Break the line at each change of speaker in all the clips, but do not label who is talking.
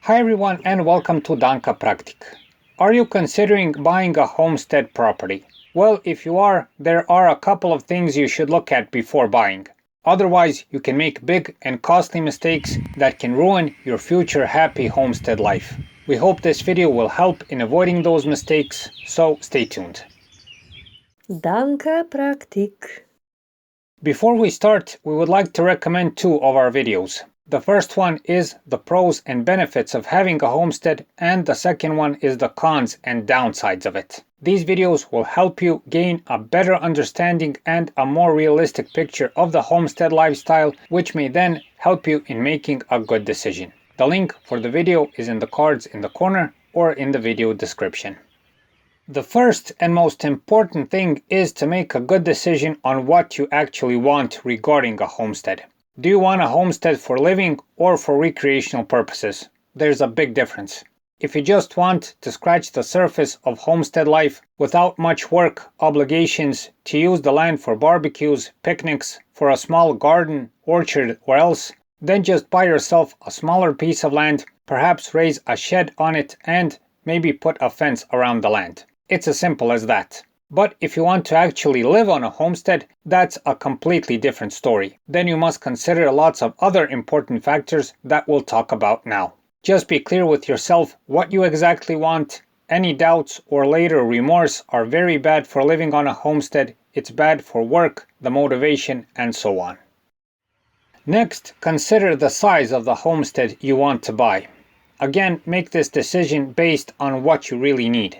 Hi everyone and welcome to Danka Praktik. Are you considering buying a homestead property? Well, if you are, there are a couple of things you should look at before buying. Otherwise, you can make big and costly mistakes that can ruin your future happy homestead life. We hope this video will help in avoiding those mistakes, so stay tuned.
Danka Praktik.
Before we start, we would like to recommend two of our videos. The first one is the pros and benefits of having a homestead, and the second one is the cons and downsides of it. These videos will help you gain a better understanding and a more realistic picture of the homestead lifestyle, which may then help you in making a good decision. The link for the video is in the cards in the corner or in the video description. The first and most important thing is to make a good decision on what you actually want regarding a homestead. Do you want a homestead for living or for recreational purposes? There's a big difference. If you just want to scratch the surface of homestead life without much work, obligations, to use the land for barbecues, picnics, for a small garden, orchard, or else, then just buy yourself a smaller piece of land, perhaps raise a shed on it, and maybe put a fence around the land. It's as simple as that. But if you want to actually live on a homestead, that's a completely different story. Then you must consider lots of other important factors that we'll talk about now. Just be clear with yourself what you exactly want. Any doubts or later remorse are very bad for living on a homestead. It's bad for work, the motivation, and so on. Next, consider the size of the homestead you want to buy. Again, make this decision based on what you really need.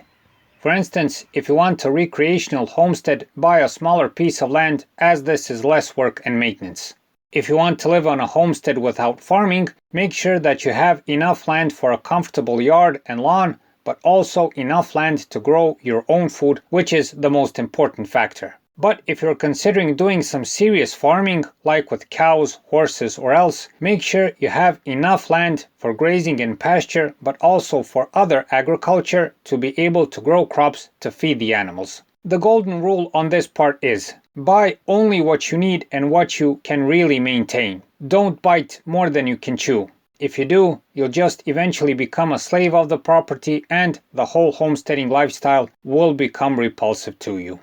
For instance, if you want a recreational homestead, buy a smaller piece of land, as this is less work and maintenance. If you want to live on a homestead without farming, make sure that you have enough land for a comfortable yard and lawn, but also enough land to grow your own food, which is the most important factor. But if you're considering doing some serious farming, like with cows, horses, or else, make sure you have enough land for grazing and pasture, but also for other agriculture to be able to grow crops to feed the animals. The golden rule on this part is, buy only what you need and what you can really maintain. Don't bite more than you can chew. If you do, you'll just eventually become a slave of the property and the whole homesteading lifestyle will become repulsive to you.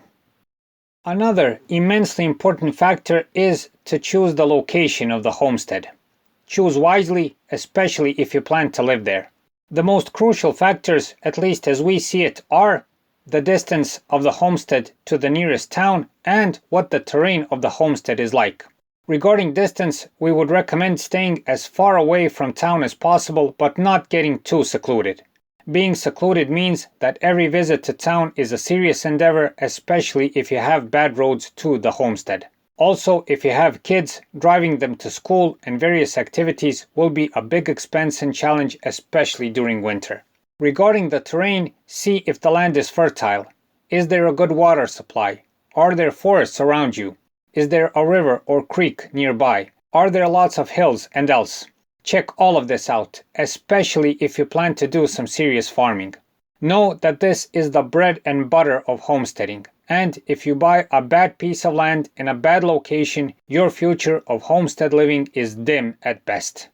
Another immensely important factor is to choose the location of the homestead. Choose wisely, especially if you plan to live there. The most crucial factors, at least as we see it, are the distance of the homestead to the nearest town and what the terrain of the homestead is like. Regarding distance, we would recommend staying as far away from town as possible, but not getting too secluded. Being secluded means that every visit to town is a serious endeavor, especially if you have bad roads to the homestead. Also, if you have kids, driving them to school and various activities will be a big expense and challenge, especially during winter. Regarding the terrain, see if the land is fertile. Is there a good water supply? Are there forests around you? Is there a river or creek nearby? Are there lots of hills and else? Check all of this out, especially if you plan to do some serious farming. Know that this is the bread and butter of homesteading, and if you buy a bad piece of land in a bad location, your future of homestead living is dim at best.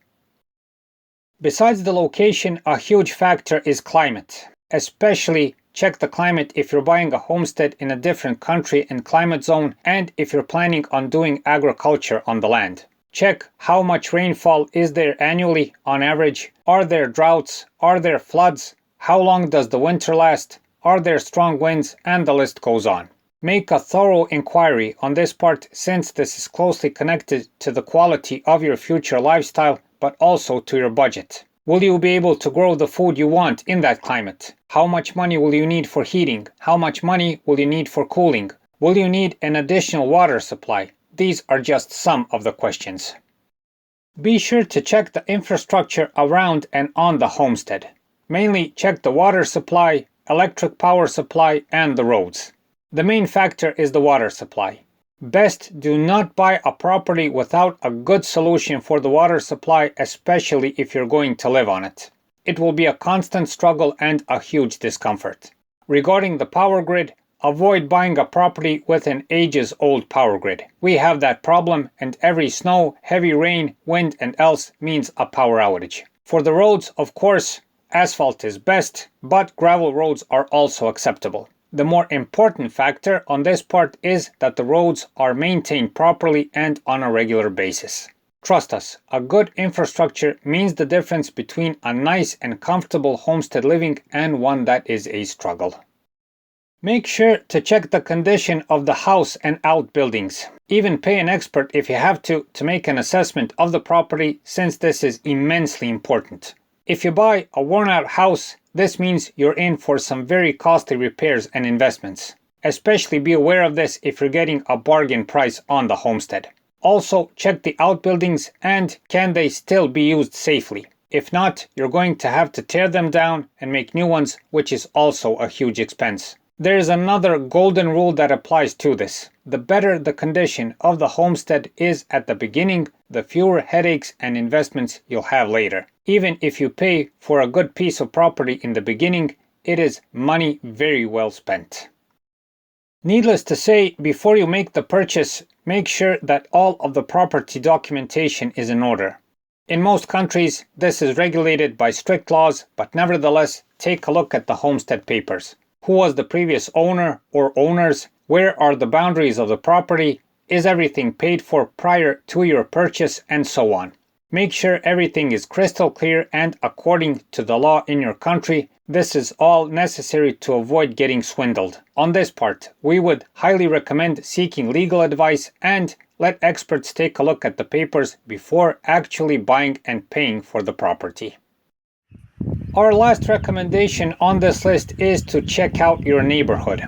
Besides the location, a huge factor is climate. Especially check the climate if you're buying a homestead in a different country and climate zone, and if you're planning on doing agriculture on the land. Check how much rainfall is there annually on average. Are there droughts? Are there floods? How long does the winter last? Are there strong winds? And the list goes on. Make a thorough inquiry on this part, since this is closely connected to the quality of your future lifestyle, but also to your budget. Will you be able to grow the food you want in that climate? How much money will you need for heating? How much money will you need for cooling? Will you need an additional water supply? These are just some of the questions. Be sure to check the infrastructure around and on the homestead. Mainly check the water supply, electric power supply, and the roads. The main factor is the water supply. Best do not buy a property without a good solution for the water supply, especially if you're going to live on it. It will be a constant struggle and a huge discomfort. Regarding the power grid, avoid buying a property with an ages-old power grid. We have that problem, and every snow, heavy rain, wind, and else means a power outage. For the roads, of course, asphalt is best, but gravel roads are also acceptable. The more important factor on this part is that the roads are maintained properly and on a regular basis. Trust us, a good infrastructure means the difference between a nice and comfortable homestead living and one that is a struggle. Make sure to check the condition of the house and outbuildings. Even pay an expert if you have to make an assessment of the property, since this is immensely important. If you buy a worn-out house, this means you're in for some very costly repairs and investments. Especially be aware of this if you're getting a bargain price on the homestead. Also, check the outbuildings and can they still be used safely. If not, you're going to have to tear them down and make new ones, which is also a huge expense. There is another golden rule that applies to this. The better the condition of the homestead is at the beginning, the fewer headaches and investments you'll have later. Even if you pay for a good piece of property in the beginning, it is money very well spent. Needless to say, before you make the purchase, make sure that all of the property documentation is in order. In most countries, this is regulated by strict laws, but nevertheless, take a look at the homestead papers. Who was the previous owner or owners? Where are the boundaries of the property? Is everything paid for prior to your purchase? And so on. Make sure everything is crystal clear and according to the law in your country. This is all necessary to avoid getting swindled. On this part, we would highly recommend seeking legal advice and let experts take a look at the papers before actually buying and paying for the property. Our last recommendation on this list is to check out your neighborhood.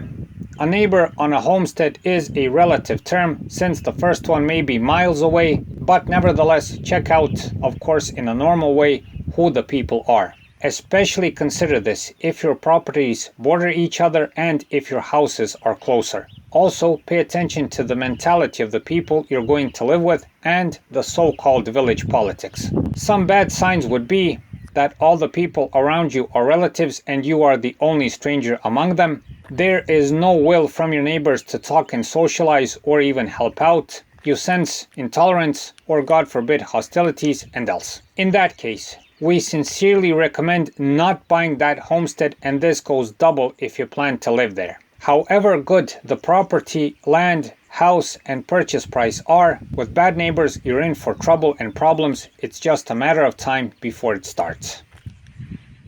A neighbor on a homestead is a relative term, since the first one may be miles away, but nevertheless check out, of course in a normal way, who the people are. Especially consider this if your properties border each other and if your houses are closer. Also, pay attention to the mentality of the people you're going to live with and the so-called village politics. Some bad signs would be that all the people around you are relatives and you are the only stranger among them. There is no will from your neighbors to talk and socialize or even help out. You sense intolerance or, God forbid, hostilities and else. In that case, we sincerely recommend not buying that homestead, and this goes double if you plan to live there. However good the property, land, house and purchase price are, with bad neighbors you're in for trouble and problems. It's just a matter of time before it starts.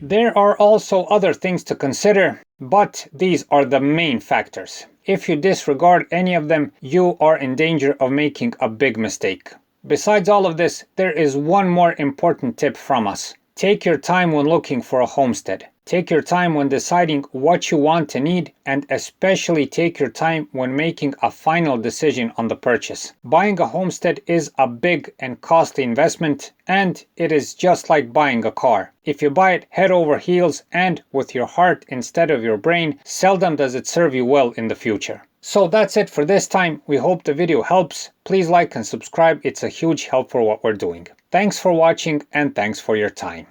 There are also other things to consider, but these are the main factors. If you disregard any of them, you are in danger of making a big mistake. Besides all of this, there is one more important tip from us. Take your time when looking for a homestead. Take your time when deciding what you want and need, and especially take your time when making a final decision on the purchase. Buying a homestead is a big and costly investment, and it is just like buying a car. If you buy it head over heels and with your heart instead of your brain, seldom does it serve you well in the future. So that's it for this time. We hope the video helps. Please like and subscribe. It's a huge help for what we're doing. Thanks for watching and thanks for your time.